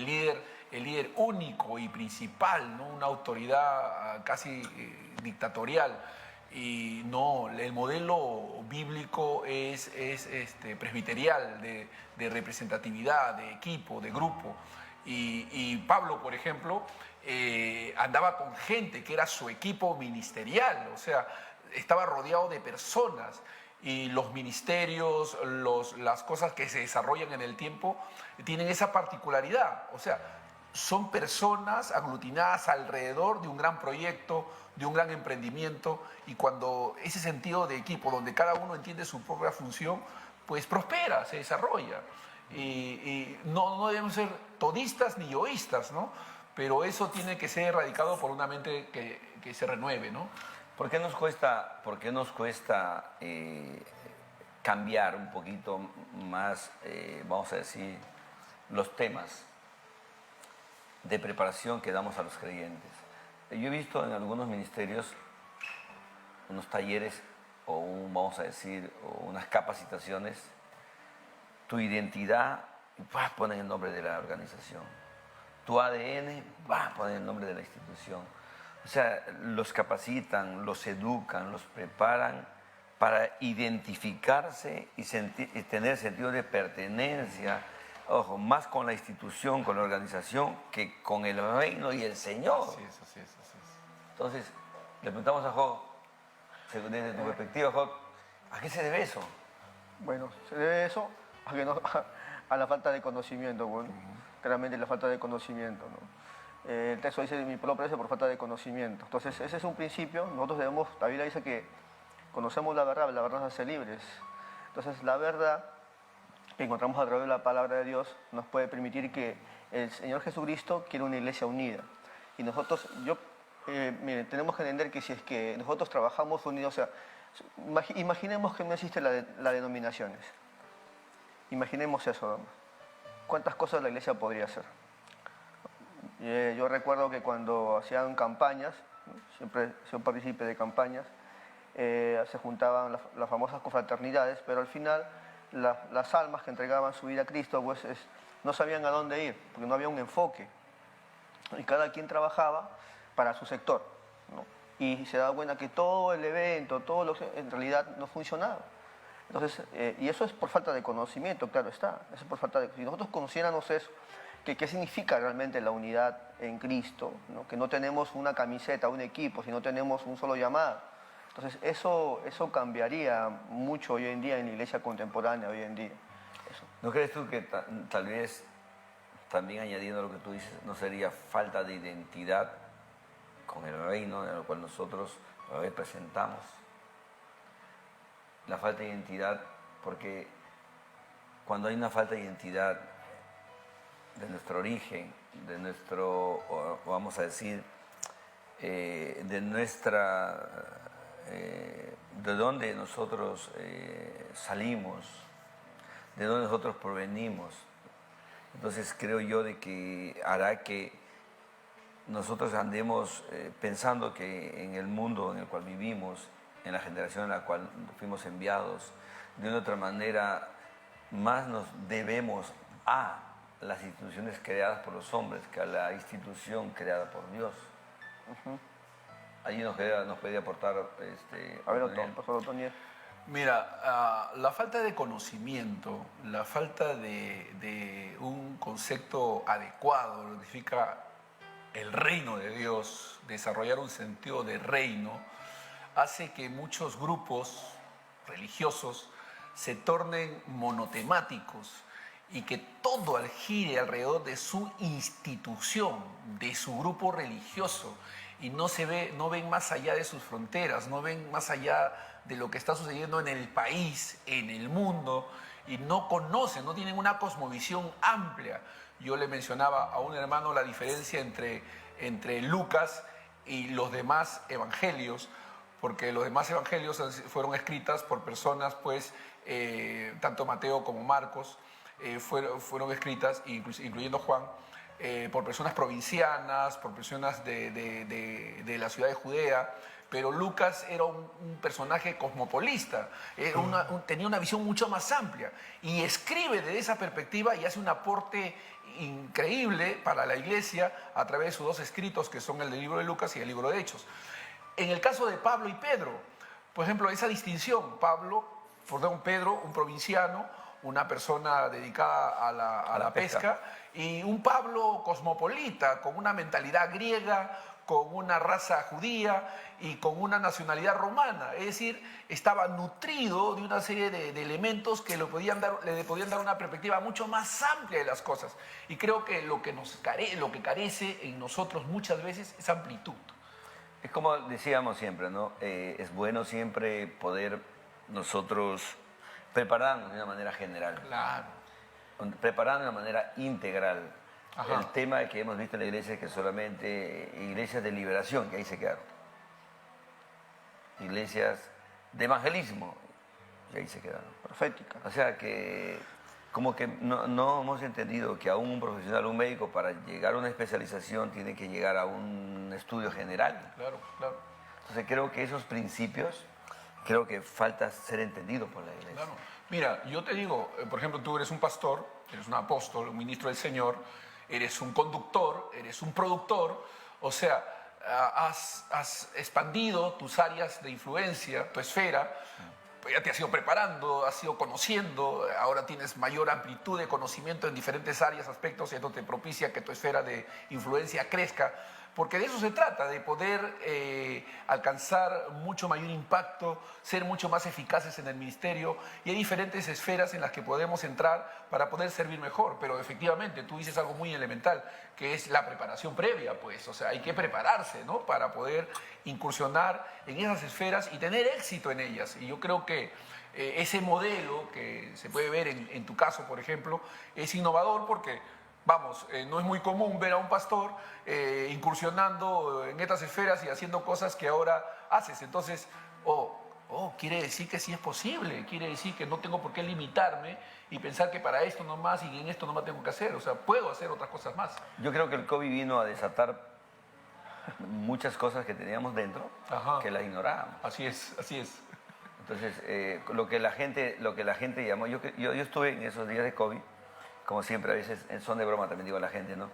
líder único y principal, ¿no? Una autoridad casi dictatorial. Y no, el modelo bíblico es presbiterial, de representatividad, de equipo, de grupo. Y Pablo, por ejemplo, andaba con gente que era su equipo ministerial, o sea, estaba rodeado de personas. Y los ministerios, las cosas que se desarrollan en el tiempo tienen esa particularidad. O sea, son personas aglutinadas alrededor de un gran proyecto, de un gran emprendimiento, y cuando ese sentido de equipo, donde cada uno entiende su propia función, pues prospera, se desarrolla. Y no debemos ser todistas ni yoístas, ¿no? Pero eso tiene que ser erradicado por una mente que se renueve, ¿no? ¿Por qué nos cuesta cambiar un poquito más, vamos a decir, los temas de preparación que damos a los creyentes? Yo he visto en algunos ministerios unos talleres o vamos a decir, unas capacitaciones, tu identidad, ponen el nombre de la organización, tu ADN, ponen el nombre de la institución. O sea, los capacitan, los educan, los preparan para identificarse y tener sentido de pertenencia, ojo, más con la institución, con la organización, que con el reino y el Señor. Así es. Entonces, le preguntamos a Job, desde tu perspectiva, Job, ¿a qué se debe eso? Bueno, se debe eso a la falta de conocimiento, bueno, claramente la falta de conocimiento, ¿no? El texto dice, mi pueblo perece por falta de conocimiento. Entonces, ese es un principio. Nosotros debemos, la Biblia dice que conocemos la verdad nos hace libres. Entonces, la verdad que encontramos a través de la palabra de Dios nos puede permitir que el Señor Jesucristo quiere una iglesia unida. Y nosotros, miren, tenemos que entender que si es que nosotros trabajamos unidos, o sea, imaginemos que no existen las denominaciones. Imaginemos eso, ¿no? ¿Cuántas cosas la iglesia podría hacer? Yo recuerdo que cuando hacían campañas, ¿no? Siempre soy partícipe de campañas, se juntaban las famosas confraternidades, pero al final las almas que entregaban su vida a Cristo pues, no sabían a dónde ir, porque no había un enfoque. Y cada quien trabajaba para su sector, ¿no? Y se daba cuenta que todo el evento, todo lo que en realidad no funcionaba. Entonces, y eso es por falta de conocimiento, claro está. Eso es por falta de, si nosotros conociéramos eso, ¿qué significa realmente la unidad en Cristo? ¿No? Que no tenemos una camiseta, un equipo, sino tenemos un solo llamado. Entonces, eso cambiaría mucho hoy en día en la iglesia contemporánea, hoy en día. Eso. ¿No crees tú que tal vez, también añadiendo lo que tú dices, no sería falta de identidad con el reino en el cual nosotros representamos? La falta de identidad, porque cuando hay una falta de identidad de nuestro origen, de nuestro, vamos a decir, de nuestra, de dónde nosotros salimos, de dónde nosotros provenimos. Entonces creo yo de que hará que nosotros andemos pensando que en el mundo en el cual vivimos, en la generación en la cual fuimos enviados, de una u otra manera, más nos debemos a las instituciones creadas por los hombres que a la institución creada por Dios. Allí nos podría aportar... A ver, Otoniel. pastor Otoniel. Mira, la falta de conocimiento, la falta de un concepto adecuado, lo que significa el reino de Dios, desarrollar un sentido de reino, hace que muchos grupos religiosos se tornen monotemáticos y que todo gire alrededor de su institución, de su grupo religioso, y no ven más allá de sus fronteras, no ven más allá de lo que está sucediendo en el país, en el mundo, y no conocen, no tienen una cosmovisión amplia. Yo le mencionaba a un hermano la diferencia entre Lucas y los demás evangelios, porque los demás evangelios fueron escritas por personas, pues, tanto Mateo como Marcos, fueron escritas, incluyendo Juan, por personas provincianas, por personas de la ciudad de Judea, pero Lucas era un personaje cosmopolista, tenía una visión mucho más amplia y escribe desde esa perspectiva y hace un aporte increíble para la iglesia a través de sus dos escritos, que son el del libro de Lucas y el libro de Hechos. En el caso de Pablo y Pedro, por ejemplo, esa distinción, Pedro, un provinciano, una persona dedicada a la pesca, y un Pablo cosmopolita, con una mentalidad griega, con una raza judía y con una nacionalidad romana. Es decir, estaba nutrido de una serie de elementos que le podían dar una perspectiva mucho más amplia de las cosas. Y creo que lo que carece en nosotros muchas veces es amplitud. Es como decíamos siempre, ¿no? Es bueno siempre poder nosotros prepararnos de una manera general. Claro. Prepararnos de una manera integral. Ajá. El tema que hemos visto en la iglesia es que solamente iglesias de liberación, que ahí se quedaron. Iglesias de evangelismo, y ahí se quedaron. Profética. O sea que como que no hemos entendido que aún un profesional, un médico, para llegar a una especialización tiene que llegar a un estudio general. Claro, claro. Entonces creo que esos principios, creo que falta ser entendidos por la iglesia. Claro. Mira, yo te digo, por ejemplo, tú eres un pastor, eres un apóstol, un ministro del Señor, eres un conductor, eres un productor, o sea, has expandido tus áreas de influencia, tu esfera, ya te has ido preparando, has ido conociendo, ahora tienes mayor amplitud de conocimiento en diferentes áreas, aspectos, y esto te propicia que tu esfera de influencia crezca, porque de eso se trata, de poder alcanzar mucho mayor impacto, ser mucho más eficaces en el ministerio, y hay diferentes esferas en las que podemos entrar para poder servir mejor, pero efectivamente tú dices algo muy elemental, que es la preparación previa, pues, o sea, hay que prepararse, ¿no?, para poder incursionar en esas esferas y tener éxito en ellas, y yo creo que ese modelo que se puede ver en tu caso, por ejemplo, es innovador porque... Vamos, no es muy común ver a un pastor incursionando en estas esferas y haciendo cosas que ahora haces. Entonces, quiere decir que sí es posible, quiere decir que no tengo por qué limitarme y pensar que para esto nomás y en esto nomás tengo que hacer. O sea, puedo hacer otras cosas más. Yo creo que el COVID vino a desatar muchas cosas que teníamos dentro, Ajá. que las ignorábamos. Así es, así es. Entonces, lo que la gente llamó, yo estuve en esos días de COVID, como siempre, a veces en son de broma también digo a la gente, ¿no?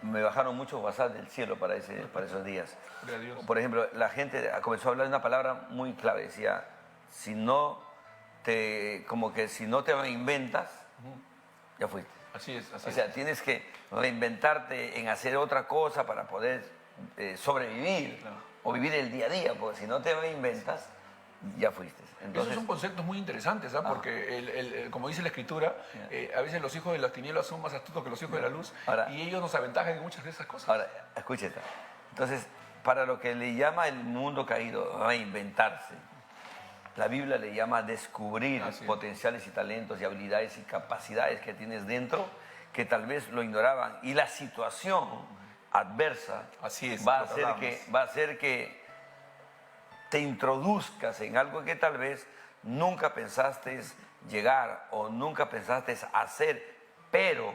Me bajaron muchos WhatsApp del cielo para esos días. Por ejemplo, la gente comenzó a hablar de una palabra muy clave, decía, si no te reinventas, ya fuiste. Así es, así O sea, tienes que reinventarte en hacer otra cosa para poder sobrevivir, Claro. o vivir el día a día, porque si no te reinventas, ya fuiste. Entonces, Esos son conceptos muy interesantes, ¿ah? Porque como dice la Escritura, a veces los hijos de las tinieblas son más astutos que los hijos de la luz, Ahora, y ellos nos aventajan en muchas de esas cosas. Ahora, escúchate. Entonces, para lo que le llama el mundo caído reinventarse, la Biblia le llama descubrir potenciales y talentos y habilidades y capacidades que tienes dentro, que tal vez lo ignoraban. Y la situación adversa Así es, va a hacer que te introduzcas en algo que tal vez nunca pensaste llegar o nunca pensaste hacer, pero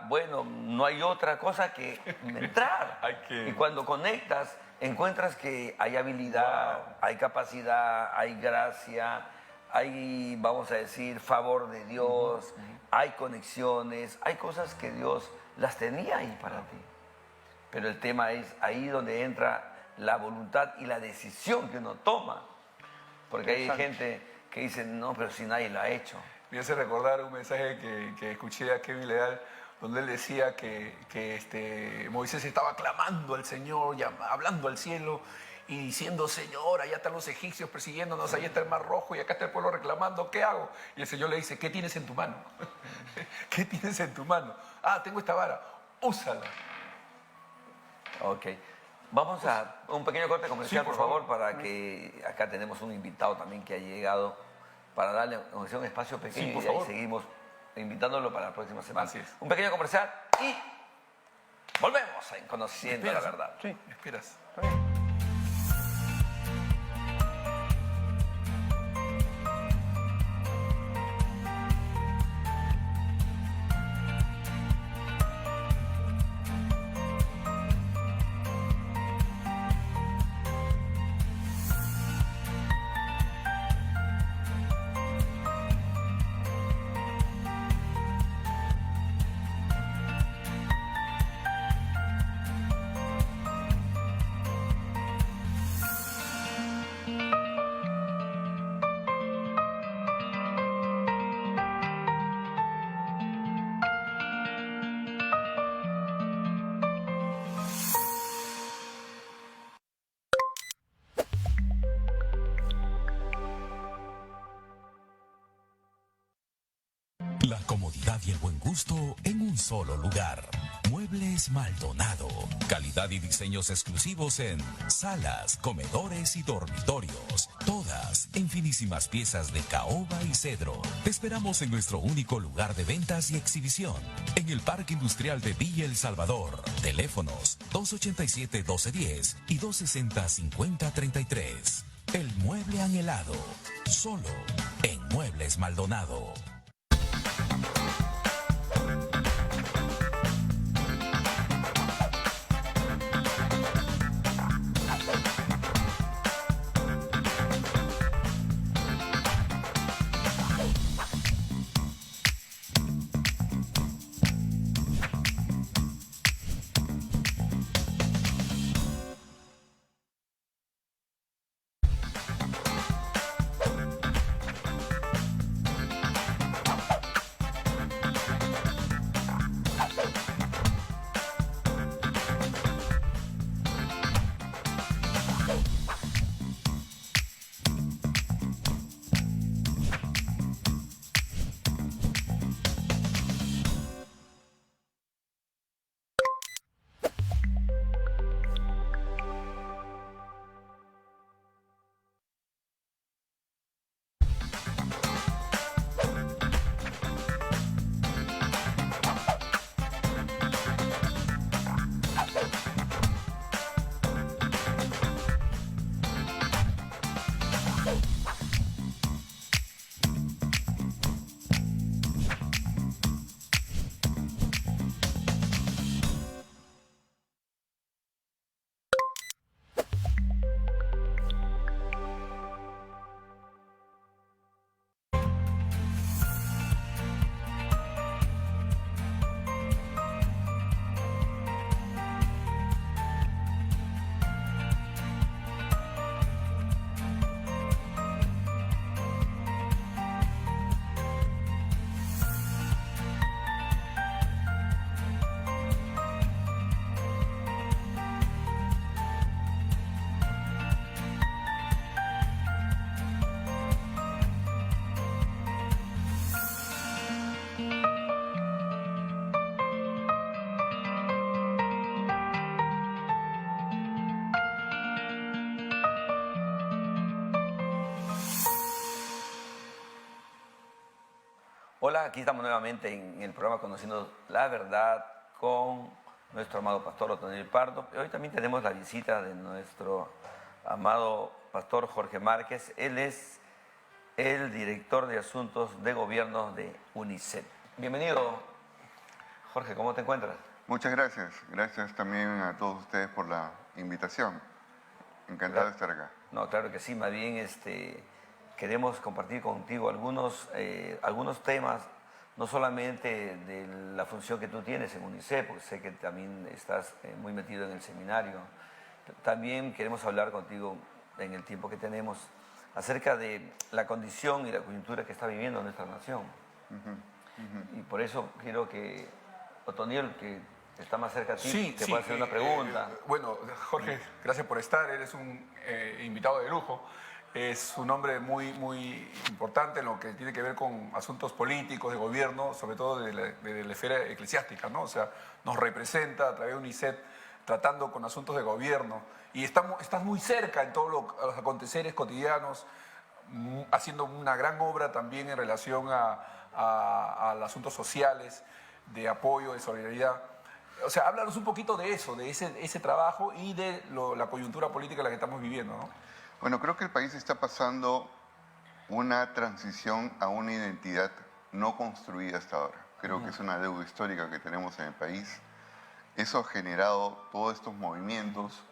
bueno, no hay otra cosa que entrar. Y cuando conectas, encuentras que hay habilidad, hay capacidad, hay gracia, hay, vamos a decir, favor de Dios, hay conexiones, hay cosas que Dios las tenía ahí para ti. Pero el tema es ahí donde entra la voluntad y la decisión que uno toma. Porque hay gente que dice, no, pero si nadie lo ha hecho. Me hace recordar un mensaje que escuché a Kevin Leal, donde él decía que Moisés estaba clamando al Señor, hablando al cielo y diciendo, Señor, allá están los egipcios persiguiéndonos, allá está el Mar Rojo y acá está el pueblo reclamando, ¿qué hago? Y el Señor le dice, ¿qué tienes en tu mano? ¿Qué tienes en tu mano? Ah, tengo esta vara, úsala. Ok. Vamos a un pequeño corte comercial, Sí, por por favor, favor. para que acá tenemos un invitado también que ha llegado para darle aunque sea un espacio pequeño Sí, por y ahí favor. seguimos invitándolo para la próxima semana. Así es. Un pequeño comercial y volvemos en Conociendo la Verdad. Sí. Esperas. La comodidad y el buen gusto en un solo lugar. Muebles Maldonado. Calidad y diseños exclusivos en salas, comedores y dormitorios. Todas en finísimas piezas de caoba y cedro. Te esperamos en nuestro único lugar de ventas y exhibición. En el Parque Industrial de Villa El Salvador. Teléfonos 287-1210 y 260-5033. El mueble anhelado. Solo en Muebles Maldonado. Hola, aquí estamos nuevamente en el programa Conociendo la Verdad con nuestro amado pastor Otoniel Pardo. Hoy también tenemos la visita de nuestro amado pastor Jorge Márquez. Él es el director de Asuntos de Gobierno de UNICEF. Bienvenido, Jorge, ¿cómo te encuentras? Muchas gracias. Gracias también a todos ustedes por la invitación. Encantado de estar acá. No, claro que sí, más bien queremos compartir contigo algunos temas, no solamente de la función que tú tienes en UNICEF, porque sé que también estás muy metido en el seminario. También queremos hablar contigo en el tiempo que tenemos acerca de la condición y la coyuntura que está viviendo nuestra nación. Y por eso quiero que Otoniel, que está más cerca a ti, te pueda hacer una pregunta. Bueno, Jorge, gracias por estar. Eres un invitado de lujo. Es un hombre muy, muy importante en lo que tiene que ver con asuntos políticos, de gobierno, sobre todo de la esfera eclesiástica, ¿no? O sea, nos representa a través de UNICEF tratando con asuntos de gobierno. Y estás muy cerca en todos los aconteceres cotidianos, haciendo una gran obra también en relación a asuntos sociales, de apoyo, de solidaridad. O sea, háblanos un poquito de eso, de ese trabajo y de la coyuntura política en la que estamos viviendo, ¿no? Bueno, creo que el país está pasando una transición a una identidad no construida hasta ahora. Creo que es una deuda histórica que tenemos en el país. Eso ha generado todos estos movimientos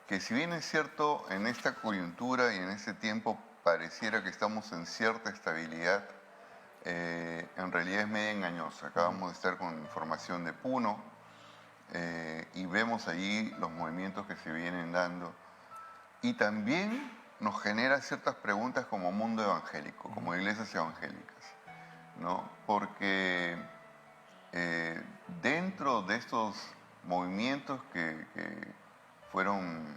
que, si bien es cierto, en esta coyuntura y en este tiempo pareciera que estamos en cierta estabilidad, en realidad es media engañosa. Acabamos de estar con información de Puno y vemos allí los movimientos que se vienen dando. Y también nos genera ciertas preguntas como mundo evangélico, como iglesias evangélicas, ¿no? Porque dentro de estos movimientos que fueron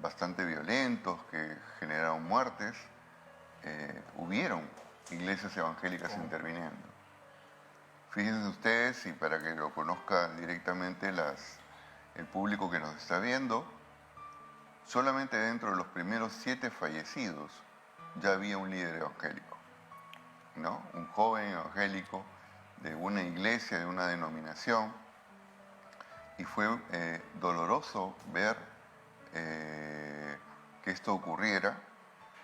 bastante violentos, que generaron muertes, hubieron iglesias evangélicas interviniendo. Fíjense ustedes, y para que lo conozca directamente el público que nos está viendo, solamente dentro de los primeros 7 fallecidos ya había un líder evangélico, ¿no? Un joven evangélico de una iglesia, de una denominación, y fue doloroso ver que esto ocurriera,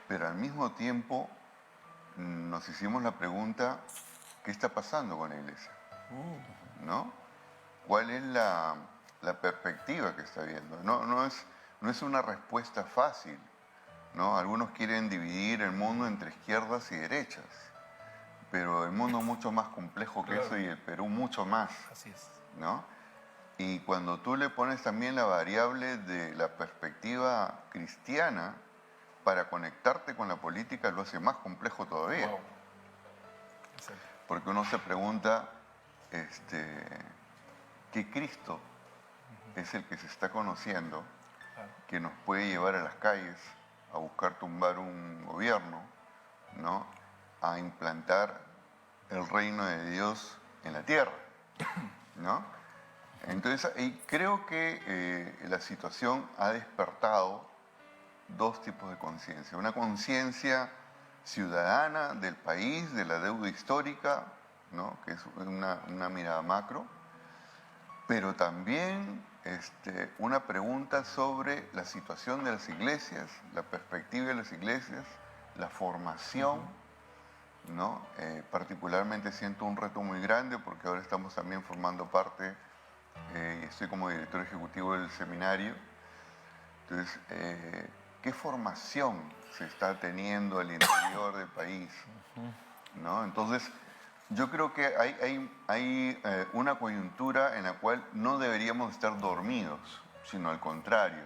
pero al mismo tiempo nos hicimos la pregunta, ¿qué está pasando con la iglesia? ¿No? ¿Cuál es la perspectiva que está viendo? No es una respuesta fácil, ¿no? Algunos quieren dividir el mundo entre izquierdas y derechas, pero el mundo es mucho más complejo que eso, y el Perú mucho más. Así es. ¿No? Y cuando tú le pones también la variable de la perspectiva cristiana, para conectarte con la política lo hace más complejo todavía. Wow. Porque uno se pregunta, ¿qué Cristo es el que se está conociendo, que nos puede llevar a las calles a buscar tumbar un gobierno, ¿no? A implantar el reino de Dios en la tierra, ¿no? Entonces, creo que la situación ha despertado dos tipos de conciencia. Una conciencia ciudadana del país, de la deuda histórica, ¿no? Que es una mirada macro, pero también una pregunta sobre la situación de las iglesias, la perspectiva de las iglesias, la formación, ¿no? Particularmente siento un reto muy grande porque ahora estamos también formando parte, estoy como director ejecutivo del seminario. Entonces, ¿qué formación se está teniendo al interior del país? ¿No? Entonces, yo creo que hay una coyuntura en la cual no deberíamos estar dormidos, sino al contrario,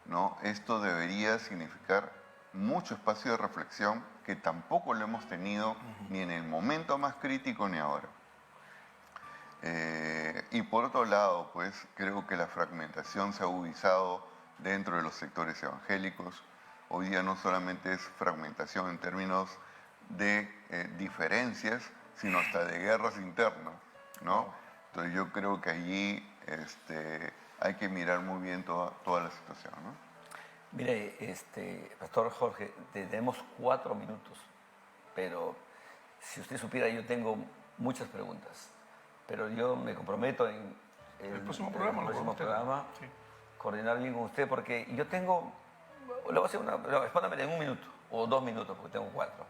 ¿no? Esto debería significar mucho espacio de reflexión que tampoco lo hemos tenido ni en el momento más crítico ni ahora. Y por otro lado, pues creo que la fragmentación se ha agudizado dentro de los sectores evangélicos. Hoy día no solamente es fragmentación en términos de diferencias, sino hasta de guerras internas, ¿no? Entonces yo creo que allí hay que mirar muy bien toda la situación, ¿no? Mire, Pastor Jorge, tenemos 4 minutos, pero si usted supiera, yo tengo muchas preguntas, pero yo me comprometo en el próximo programa, sí, coordinar bien con usted, porque yo tengo, le voy a hacer respóndame en 1 minuto o 2 minutos, porque tengo 4.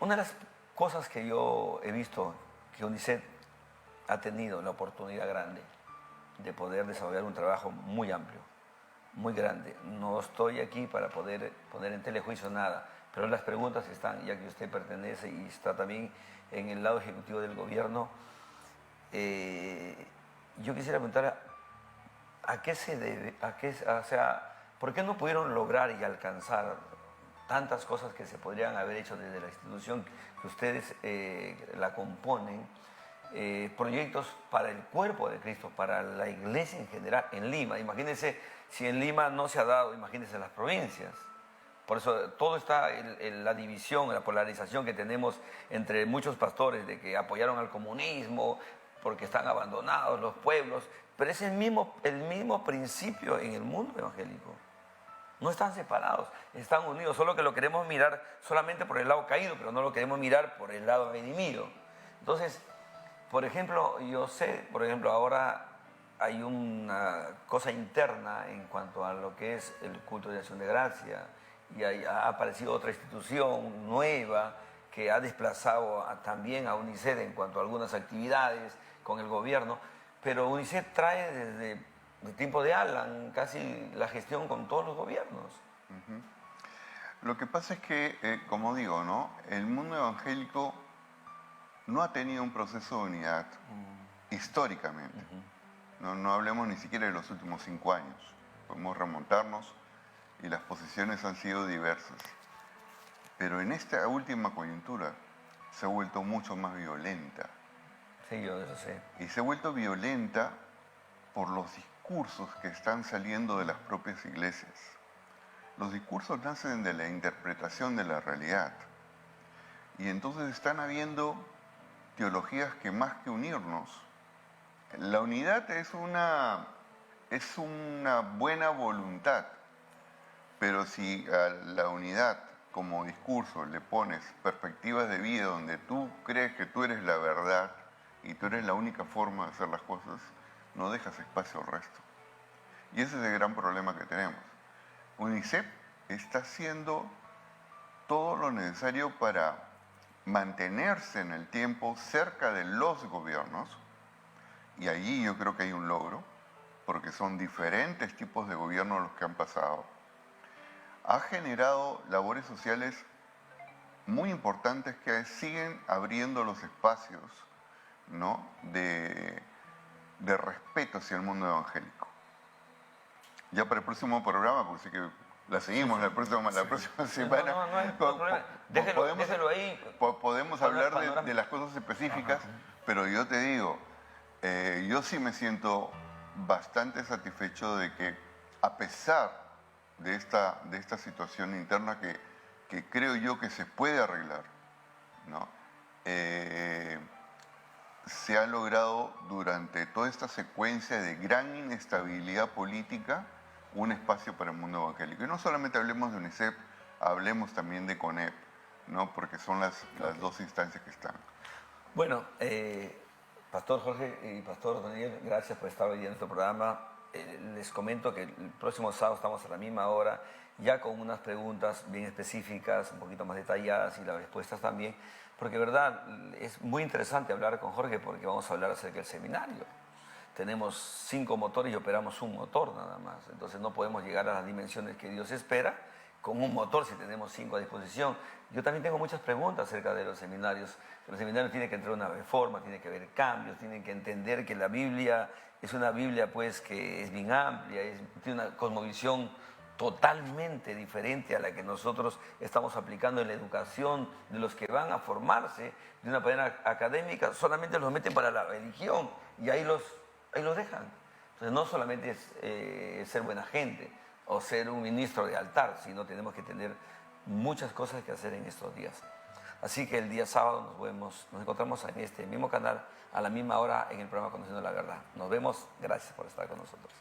Una de las cosas que yo he visto que UNICEF ha tenido la oportunidad grande de poder desarrollar un trabajo muy amplio, muy grande. No estoy aquí para poder poner en telejuicio nada, pero las preguntas están, ya que usted pertenece y está también en el lado ejecutivo del gobierno. Yo quisiera preguntar a qué se debe, o sea, ¿por qué no pudieron lograr y alcanzar tantas cosas que se podrían haber hecho desde la institución que ustedes la componen? Proyectos para el cuerpo de Cristo, para la iglesia en general, en Lima. Imagínense, si en Lima no se ha dado, imagínense las provincias. Por eso todo está en la división, la polarización que tenemos entre muchos pastores de que apoyaron al comunismo porque están abandonados los pueblos, pero es el mismo principio en el mundo evangélico. No están separados, están unidos, solo que lo queremos mirar solamente por el lado caído, pero no lo queremos mirar por el lado redimido. Entonces, por ejemplo, yo sé, ahora hay una cosa interna en cuanto a lo que es el culto de acción de gracia, y ha aparecido otra institución nueva que ha desplazado también a UNICEF en cuanto a algunas actividades con el gobierno, pero UNICEF trae desde el tiempo de Alan casi la gestión con todos los gobiernos. Lo que pasa es que, como digo, ¿no? El mundo evangélico no ha tenido un proceso de unidad históricamente. No hablemos ni siquiera de los últimos 5 años. Podemos remontarnos y las posiciones han sido diversas. Pero en esta última coyuntura se ha vuelto mucho más violenta. Sí, yo eso sé. Y se ha vuelto violenta por los discursos que están saliendo de las propias iglesias. Los discursos nacen de la interpretación de la realidad. Y entonces están habiendo teologías que más que unirnos, la unidad es una buena voluntad, pero si a la unidad como discurso le pones perspectivas de vida donde tú crees que tú eres la verdad y tú eres la única forma de hacer las cosas, no dejas espacio al resto. Y ese es el gran problema que tenemos. UNICEF está haciendo todo lo necesario para mantenerse en el tiempo cerca de los gobiernos, y allí yo creo que hay un logro, porque son diferentes tipos de gobiernos los que han pasado. Ha generado labores sociales muy importantes que siguen abriendo los espacios, ¿no? de respeto hacia el mundo evangélico. Ya para el próximo programa, porque sé que la seguimos la próxima semana. No hay problema. Déjelo ahí. Podemos hablar de las cosas específicas, pero yo te digo, yo sí me siento bastante satisfecho de que, a pesar de esta situación interna que creo yo que se puede arreglar, ¿no? Se ha logrado durante toda esta secuencia de gran inestabilidad política un espacio para el mundo evangélico. Y no solamente hablemos de UNICEF, hablemos también de CONEP, ¿no? Porque son las dos instancias que están. Bueno, Pastor Jorge y Pastor Daniel, gracias por estar hoy en nuestro programa. Les comento que el próximo sábado estamos a la misma hora, ya con unas preguntas bien específicas, un poquito más detalladas, y las respuestas también, porque verdad es muy interesante hablar con Jorge, porque vamos a hablar acerca del seminario. Tenemos 5 motores y operamos un motor nada más, entonces no podemos llegar a las dimensiones que Dios espera con un motor si tenemos 5 a disposición. Yo también tengo muchas preguntas acerca de los seminarios. Los seminarios tienen que entrar una reforma, tiene que haber cambios, tienen que entender que la Biblia es una Biblia pues que es bien amplia, tiene una cosmovisión totalmente diferente a la que nosotros estamos aplicando en la educación de los que van a formarse de una manera académica. Solamente los meten para la religión y ahí los dejan. Entonces no solamente es ser buena gente o ser un ministro de altar, sino tenemos que tener muchas cosas que hacer en estos días. Así que el día sábado nos encontramos en este mismo canal a la misma hora en el programa Conociendo la Verdad. Nos vemos, gracias por estar con nosotros.